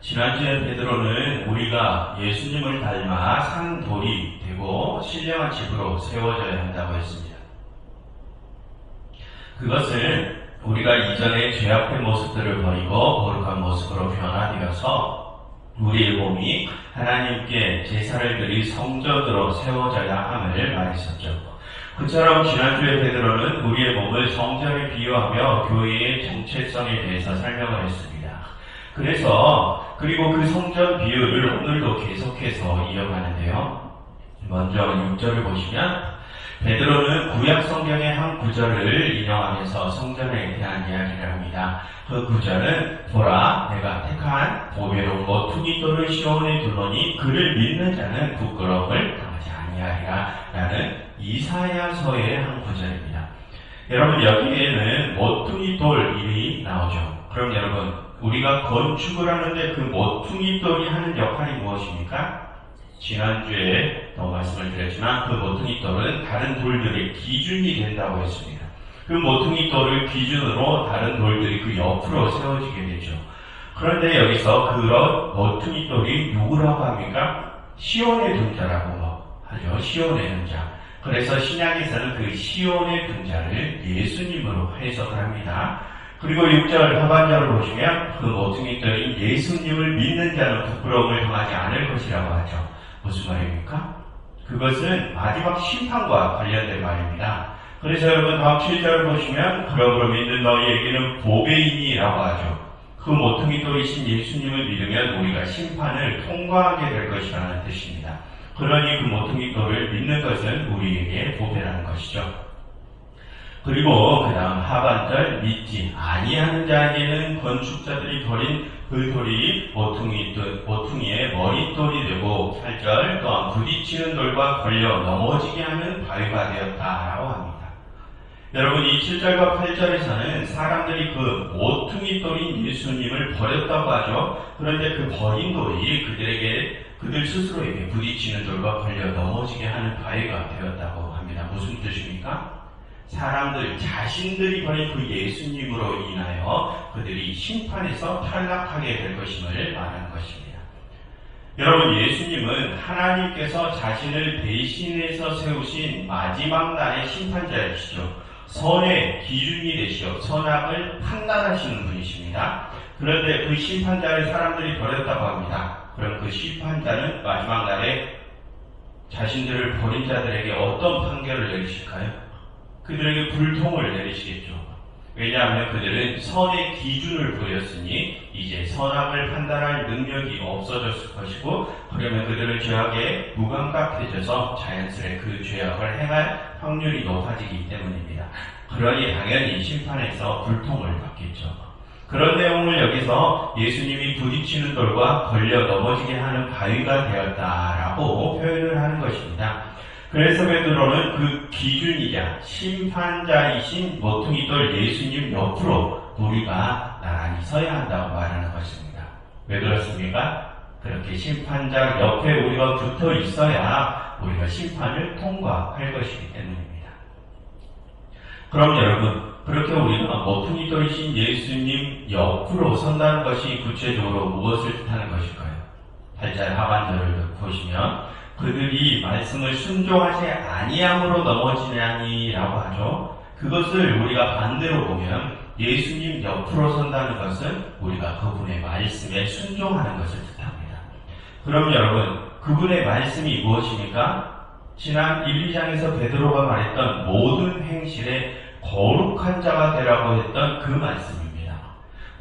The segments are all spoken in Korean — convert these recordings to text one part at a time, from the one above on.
지난주에 베드로는 우리가 예수님을 닮아 산 돌이 되고 신령한 집으로 세워져야 한다고 했습니다. 그것은 우리가 이전의 죄악된 모습들을 버리고 거룩한 모습으로 변화되어서 우리의 몸이 하나님께 제사를 드릴 성전으로 세워져야 함을 말했었죠. 그처럼 지난주에 베드로는 우리의 몸을 성전에 비유하며 교회의 정체성에 대해서 설명을 했습니다. 그리고 그 성전 비유를 오늘도 계속해서 이어가는데요. 먼저 6절을 보시면 베드로는 구약 성경의 한 구절을 인용하면서 성전에 대한 이야기를 합니다. 그 구절은 보라 내가 택한 보배로운 모퉁이 돌을 시온에 두노니 그를 믿는 자는 부끄러움을 당하지 아니하리라 라는 이사야서의 한 구절입니다. 여러분 여기에는 모퉁이 돌이 나오죠. 그럼 여러분 우리가 건축을 하는데 그 모퉁이 돌이 하는 역할이 무엇입니까? 지난주에 더 말씀을 드렸지만 그 모퉁이 돌은 다른 돌들의 기준이 된다고 했습니다. 그 모퉁이 돌을 기준으로 다른 돌들이 그 옆으로 세워지게 되죠. 그런데 여기서 그런 모퉁이 돌이 누구라고 합니까? 시온의 등자라고 하죠. 시온의 등자. 그래서 신약에서는 그 시온의 등자를 예수님으로 해석을 합니다. 그리고 6절 하반절을 보시면 그 모퉁이 돌이 예수님을 믿는 자는 부끄러움을 당하지 않을 것이라고 하죠. 무슨 말입니까? 그것은 마지막 심판과 관련된 말입니다. 그래서 여러분 다음 7절을 보시면 그러므로 믿는 너희에게는 보배이니라고 하죠. 그 모퉁이 돌이신 예수님을 믿으면 우리가 심판을 통과하게 될 것이라는 뜻입니다. 그러니 그 모퉁이 돌을 믿는 것은 우리에게 보배라는 것이죠. 그리고 그 다음 하반절 믿지 아니하는 자에게는 건축자들이 버린 그 돌이 모퉁이의 머릿돌이 되고 8절 또한 부딪히는 돌과 걸려 넘어지게 하는 바위가 되었다라고 합니다. 여러분 이 7절과 8절에서는 사람들이 그 모퉁이 돌인 예수님을 버렸다고 하죠. 그런데 그 버린 돌이 그들 스스로에게 부딪히는 돌과 걸려 넘어지게 하는 바위가 되었다고 합니다. 무슨 뜻입니까? 사람들 자신들이 버린 그 예수님으로 인하여 그들이 심판에서 탈락하게 될 것임을 말하는 것입니다. 여러분 예수님은 하나님께서 자신을 대신해서 세우신 마지막 날의 심판자이시죠. 선의 기준이 되시어 선악을 판단하시는 분이십니다. 그런데 그 심판자를 사람들이 버렸다고 합니다. 그럼 그 심판자는 마지막 날에 자신들을 버린 자들에게 어떤 판결을 내리실까요? 그들에게 불통을 내리시겠죠. 왜냐하면 그들은 선의 기준을 버렸으니 이제 선악을 판단할 능력이 없어졌을 것이고 그러면 그들은 죄악에 무감각해져서 자연스레 그 죄악을 행할 확률이 높아지기 때문입니다. 그러니 당연히 심판에서 불통을 받겠죠. 그런 내용을 여기서 예수님이 부딪히는 돌과 걸려 넘어지게 하는 바위가 되었다라고 표현을 하는 것입니다. 그래서 베드로는 그 기준이자 심판자이신 모퉁이돌 예수님 옆으로 우리가 나란히 서야 한다고 말하는 것입니다. 왜 그렇습니까? 그렇게 심판자 옆에 우리가 붙어 있어야 우리가 심판을 통과할 것이기 때문입니다. 그럼 여러분 그렇게 우리가 모퉁이돌이신 예수님 옆으로 선다는 것이 구체적으로 무엇을 뜻하는 것일까요? 8절 하반절을 보시면 그들이 말씀을 순종하지 아니함으로 넘어지냐니라고 하죠. 그것을 우리가 반대로 보면 예수님 옆으로 선다는 것은 우리가 그분의 말씀에 순종하는 것을 뜻합니다. 그럼 여러분 그분의 말씀이 무엇입니까? 지난 1, 2장에서 베드로가 말했던 모든 행실에 거룩한 자가 되라고 했던 그 말씀입니다.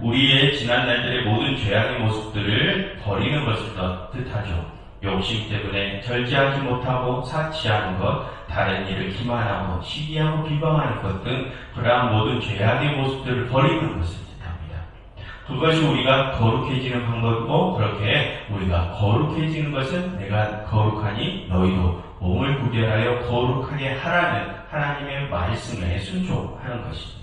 우리의 지난 날들의 모든 죄악의 모습들을 버리는 것을 뜻하죠. 욕심 때문에 절제하지 못하고 사치하는 것, 다른 일을 기만하고 시기하고 비방하는 것 등 그러한 모든 죄악의 모습들을 버리는 것을 뜻합니다. 그것이 우리가 거룩해지는 방법이고 그렇게 우리가 거룩해지는 것은 내가 거룩하니 너희도 몸을 구별하여 거룩하게 하라는 하나님의 말씀에 순종하는 것입니다.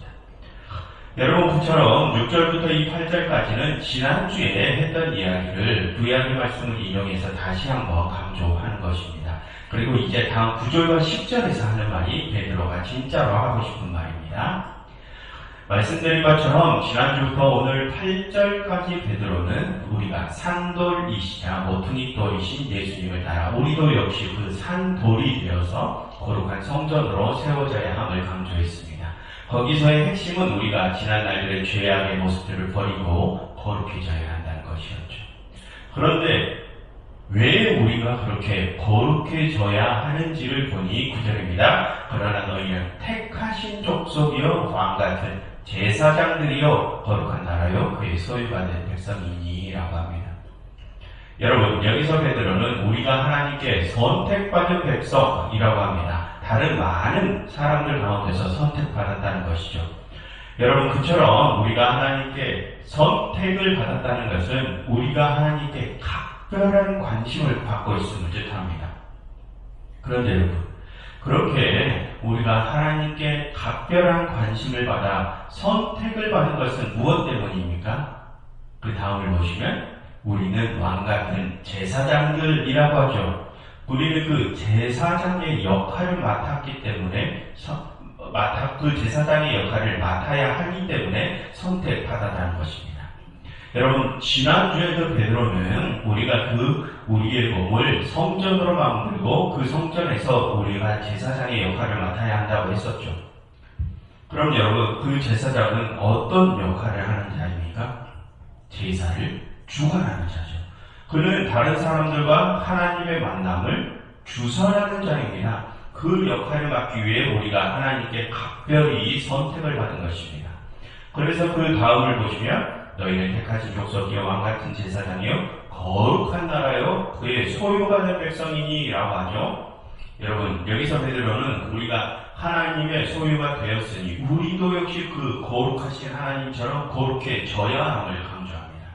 여러분 그처럼 6절부터 이 8절까지는 지난주에 했던 이야기를 구약의 말씀을 인용해서 다시 한번 강조하는 것입니다. 그리고 이제 다음 9절과 10절에서 하는 말이 베드로가 진짜로 하고 싶은 말입니다. 말씀드린 것처럼 지난주부터 오늘 8절까지 베드로는 우리가 산돌이시자 모퉁이돌이신 예수님을 따라 우리도 역시 그 산돌이 되어서 거룩한 성전으로 세워져야 함을 강조했습니다. 거기서의 핵심은 우리가 지난 날들의 죄악의 모습들을 버리고 거룩해져야 한다는 것이었죠. 그런데 왜 우리가 그렇게 거룩해져야 하는지를 보니 9절입니다. 그러나 너희는 택하신 족속이요 왕같은 제사장들이요 거룩한 나라요 그의 소유가 된 백성이니 라고 합니다. 여러분, 여기서 베드로는 우리가 하나님께 선택받은 백성이라고 합니다. 다른 많은 사람들 가운데서 선택받았다는 것이죠. 여러분, 그처럼 우리가 하나님께 선택을 받았다는 것은 우리가 하나님께 특별한 관심을 받고 있음을 뜻합니다. 그런데 여러분, 그렇게 우리가 하나님께 각별한 관심을 받아 선택을 받은 것은 무엇 때문입니까? 그 다음을 보시면 우리는 왕같은 제사장들이라고 하죠. 우리는 그 제사장의 역할을 맡았기 때문에 그 제사장의 역할을 맡아야 하기 때문에 선택받았다는 것입니다. 여러분, 지난주에도 베드로는 우리가 우리의 몸을 성전으로 만들고 그 성전에서 우리가 제사장의 역할을 맡아야 한다고 했었죠. 그럼 여러분, 그 제사장은 어떤 역할을 하는 자입니까? 제사를 주관하는 자죠. 그는 다른 사람들과 하나님의 만남을 주선하는 자입니다. 그 역할을 맡기 위해 우리가 하나님께 각별히 선택을 받은 것입니다. 그래서 그 다음을 보시면 너희는 택하신 족속이요 왕같은 제사장이요 거룩한 나라요 그의 소유가 된 백성이니 라고 하죠. 여러분, 여기서 베드로는 우리가 하나님의 소유가 되었으니 우리도 역시 그 거룩하신 하나님처럼 거룩해져야 함을 강조합니다.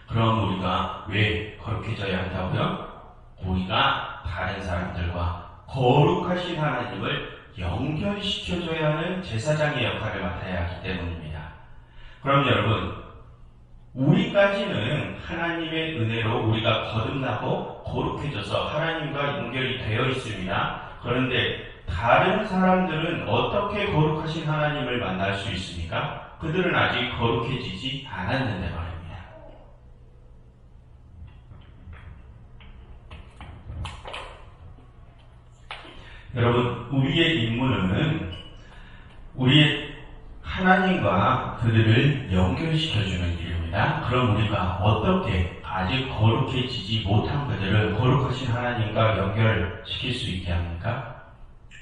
그럼 우리가 왜 거룩해져야 한다고요? 우리가 다른 사람들과 거룩하신 하나님을 연결시켜줘야 하는 제사장의 역할을 맡아야 하기 때문입니다. 그럼 여러분, 우리까지는 하나님의 은혜로 우리가 거듭나고 거룩해져서 하나님과 연결이 되어 있습니다. 그런데 다른 사람들은 어떻게 거룩하신 하나님을 만날 수 있습니까? 그들은 아직 거룩해지지 않았는데 말입니다. 여러분, 우리의 임무는 우리의 하나님과 그들을 연결시켜주는 일입니다. 그럼 우리가 어떻게 아직 거룩해지지 못한 그들을 거룩하신 하나님과 연결시킬 수 있게 합니까?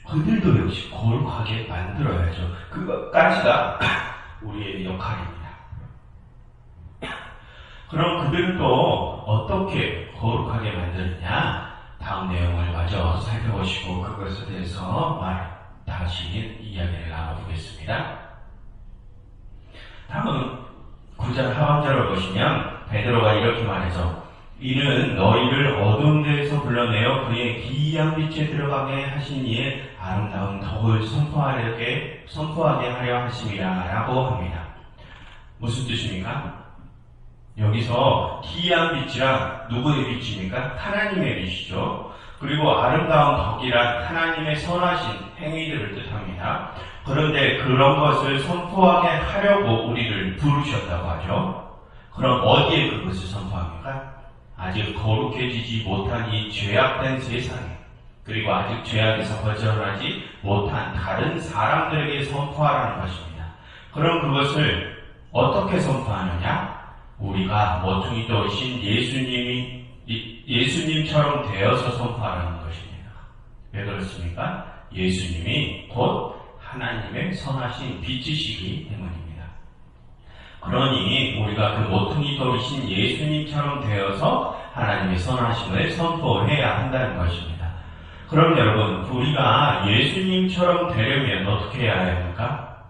그들도 역시 거룩하게 만들어야죠. 그것까지가 우리의 역할입니다. 그럼 그들은 또 어떻게 거룩하게 만드느냐? 다음 내용을 마저 살펴보시고 그것에 대해서 다시 이야기를 나눠보겠습니다. 다음은 9절 하반절을 보시면 베드로가 이렇게 말해서 이는 너희를 어두운 데에서 불러내어 그의 기이한 빛에 들어가게 하신 이의 아름다운 덕을 선포하게 하려 하심이라 라고 합니다. 무슨 뜻입니까? 여기서 기이한 빛이란 누구의 빛입니까? 하나님의 빛이죠. 그리고 아름다운 덕이란 하나님의 선하신 행위들을 뜻합니다. 그런데 그런 것을 선포하게 하려고 우리를 부르셨다고 하죠. 그럼 어디에 그것을 선포합니까? 아직 거룩해지지 못한 이 죄악된 세상에, 그리고 아직 죄악에서 벗어나지 못한 다른 사람들에게 선포하라는 것입니다. 그럼 그것을 어떻게 선포하느냐? 우리가 모퉁이 돌이신 예수님처럼 되어서 선포하라는 것입니다. 왜 그렇습니까? 예수님이 곧 하나님의 선하신 빛이시기 때문입니다. 그러니 우리가 그 모퉁이 돌이신 예수님처럼 되어서 하나님의 선하심을 선포해야 한다는 것입니다. 그럼 여러분, 우리가 예수님처럼 되려면 어떻게 해야 합니까?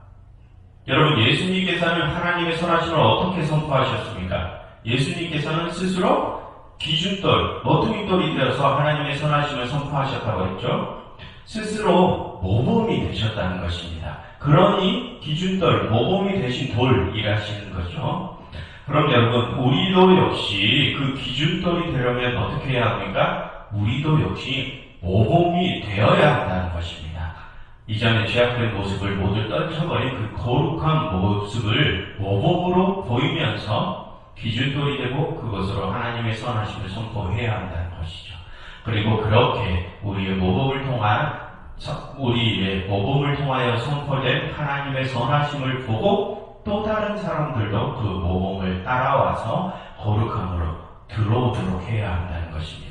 여러분, 예수님께서는 하나님의 선하심을 어떻게 선포하셨습니까? 예수님께서는 스스로 기준돌, 모퉁이돌이 되어서 하나님의 선하심을 선포하셨다고 했죠. 스스로 모범이 되셨다는 것입니다. 그러니 기준돌, 모범이 되신 돌이라시는 거죠. 그럼 여러분, 우리도 역시 그 기준돌이 되려면 어떻게 해야 합니까? 우리도 역시 모범이 되어야 한다는 것입니다. 이전에 죄악된 모습을 모두 떨쳐버린 그 거룩한 모습을 모범으로 보이면서 기준돌이 되고 그것으로 하나님의 선하심을 선포해야 한다는 것이죠. 그리고 그렇게 우리의 모범을 통하여 선포된 하나님의 선하심을 보고 또 다른 사람들도 그 모범을 따라와서 거룩함으로 들어오도록 해야 한다는 것입니다.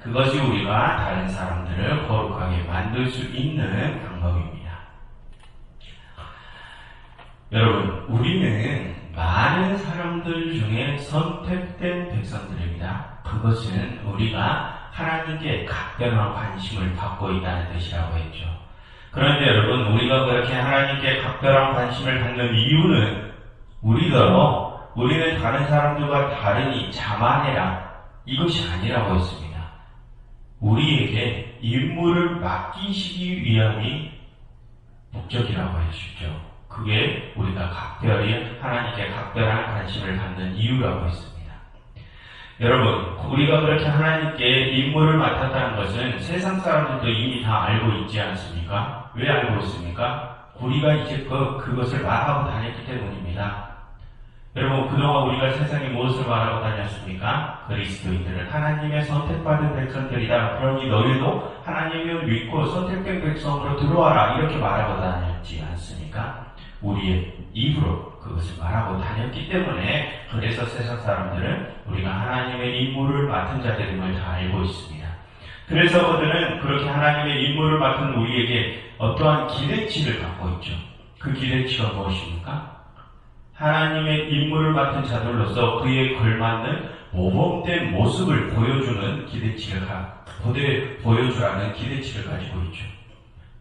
그것이 우리가 다른 사람들을 거룩하게 만들 수 있는 방법입니다. 여러분, 우리는 많은 사람들 중에 선택된 백성들입니다. 그것은 우리가 하나님께 각별한 관심을 받고 있다는 뜻이라고 했죠. 그런데 여러분, 우리가 그렇게 하나님께 각별한 관심을 받는 이유는 우리는 다른 사람들과 다르니 자만해라, 이것이 아니라고 했습니다. 우리에게 임무를 맡기시기 위함이 목적이라고 해주죠. 그게 우리가 각별히 하나님께 각별한 관심을 갖는 이유라고 했습니다. 여러분, 우리가 그렇게 하나님께 임무를 맡았다는 것은 세상 사람들도 이미 다 알고 있지 않습니까? 왜 알고 있습니까? 우리가 이제 그것을 말하고 다녔기 때문입니다. 여러분, 그동안 우리가 세상에 무엇을 말하고 다녔습니까? 그리스도인들은 하나님의 선택받은 백성들이다. 그러니 너희도 하나님을 믿고 선택된 백성으로 들어와라. 이렇게 말하고 다녔지 않습니까? 우리의 입으로 그것을 말하고 다녔기 때문에 그래서 세상 사람들은 우리가 하나님의 임무를 맡은 자들임을 다 알고 있습니다. 그래서 그들은 그렇게 하나님의 임무를 맡은 우리에게 어떠한 기대치를 갖고 있죠. 그 기대치가 무엇입니까? 하나님의 임무를 맡은 자들로서 그에 걸맞는 모범된 모습을 보여주라는 기대치를 가지고 있죠.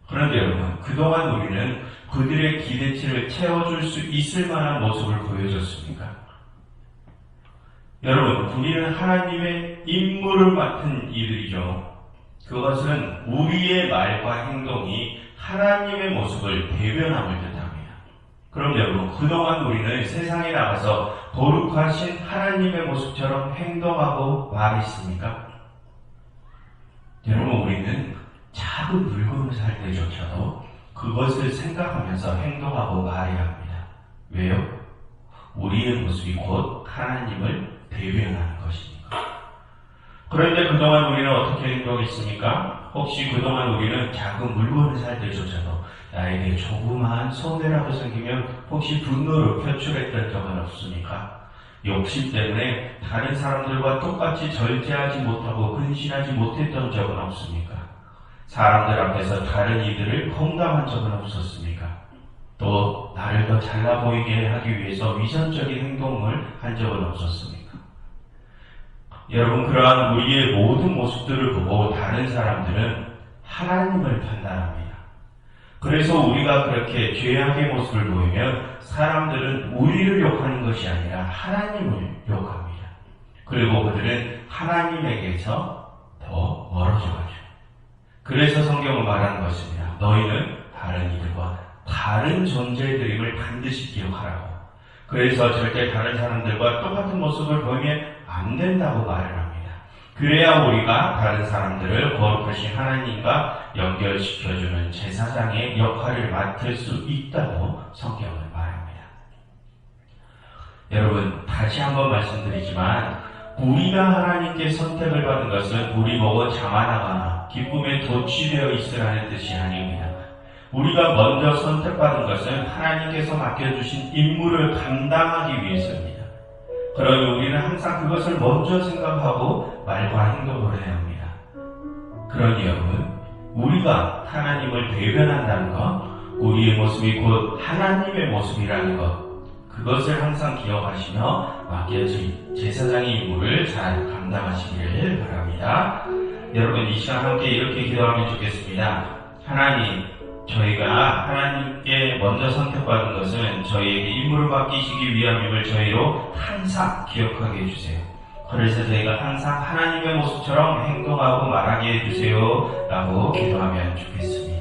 그런데 여러분, 그동안 우리는 그들의 기대치를 채워줄 수 있을 만한 모습을 보여줬습니까? 여러분, 우리는 하나님의 임무를 맡은 이들이죠. 그것은 우리의 말과 행동이 하나님의 모습을 대변함을 뜻합니다. 그럼 여러분, 그동안 우리는 세상에 나가서 거룩하신 하나님의 모습처럼 행동하고 말했습니까? 여러분, 우리는 작은 물건을 살 때조차도 그것을 생각하면서 행동하고 말해야 합니다. 왜요? 우리의 모습이 곧 하나님을 대변하는 것이니까. 그런데 그동안 우리는 어떻게 행동했습니까? 혹시 그동안 우리는 작은 물건을 살 때조차도 나에게 조그마한 손해라도 생기면 혹시 분노를 표출했던 적은 없습니까? 욕심 때문에 다른 사람들과 똑같이 절제하지 못하고 근신하지 못했던 적은 없습니까? 사람들 앞에서 다른 이들을 험담한 적은 없었습니까? 또 나를 더 잘나 보이게 하기 위해서 위선적인 행동을 한 적은 없었습니까? 여러분, 그러한 우리의 모든 모습들을 보고 다른 사람들은 하나님을 판단합니다. 그래서 우리가 그렇게 죄악의 모습을 보이면 사람들은 우리를 욕하는 것이 아니라 하나님을 욕합니다. 그리고 그들은 하나님에게서 더 멀어져 가죠. 그래서 성경은 말하는 것입니다. 너희는 다른 이들과 다른 존재들임을 반드시 기억하라고. 그래서 절대 다른 사람들과 똑같은 모습을 보이면 안 된다고 말을 합니다. 그래야 우리가 다른 사람들을 거룩하신 하나님과 연결시켜주는 제사장의 역할을 맡을 수 있다고 성경은 말합니다. 여러분, 다시 한번 말씀드리지만 우리가 하나님께 선택을 받은 것은 우리 보고 자만하거나 기쁨에 도취되어 있으라는 뜻이 아닙니다. 우리가 먼저 선택받은 것은 하나님께서 맡겨주신 임무를 감당하기 위해서입니다. 그러니 우리는 항상 그것을 먼저 생각하고 말과 행동을 해야 합니다. 그러니 여러분, 우리가 하나님을 대변한다는 것, 우리의 모습이 곧 하나님의 모습이라는 것, 그것을 항상 기억하시며 맡겨진 제사장의 임무를 잘 감당하시기를 바랍니다. 여러분, 이 시간 함께 이렇게 기도하면 좋겠습니다. 하나님, 저희가 하나님께 먼저 선택받은 것은 저희에게 임무를 맡기시기 위함임을 저희로 항상 기억하게 해주세요. 그래서 저희가 항상 하나님의 모습처럼 행동하고 말하게 해주세요 라고 기도하면 좋겠습니다.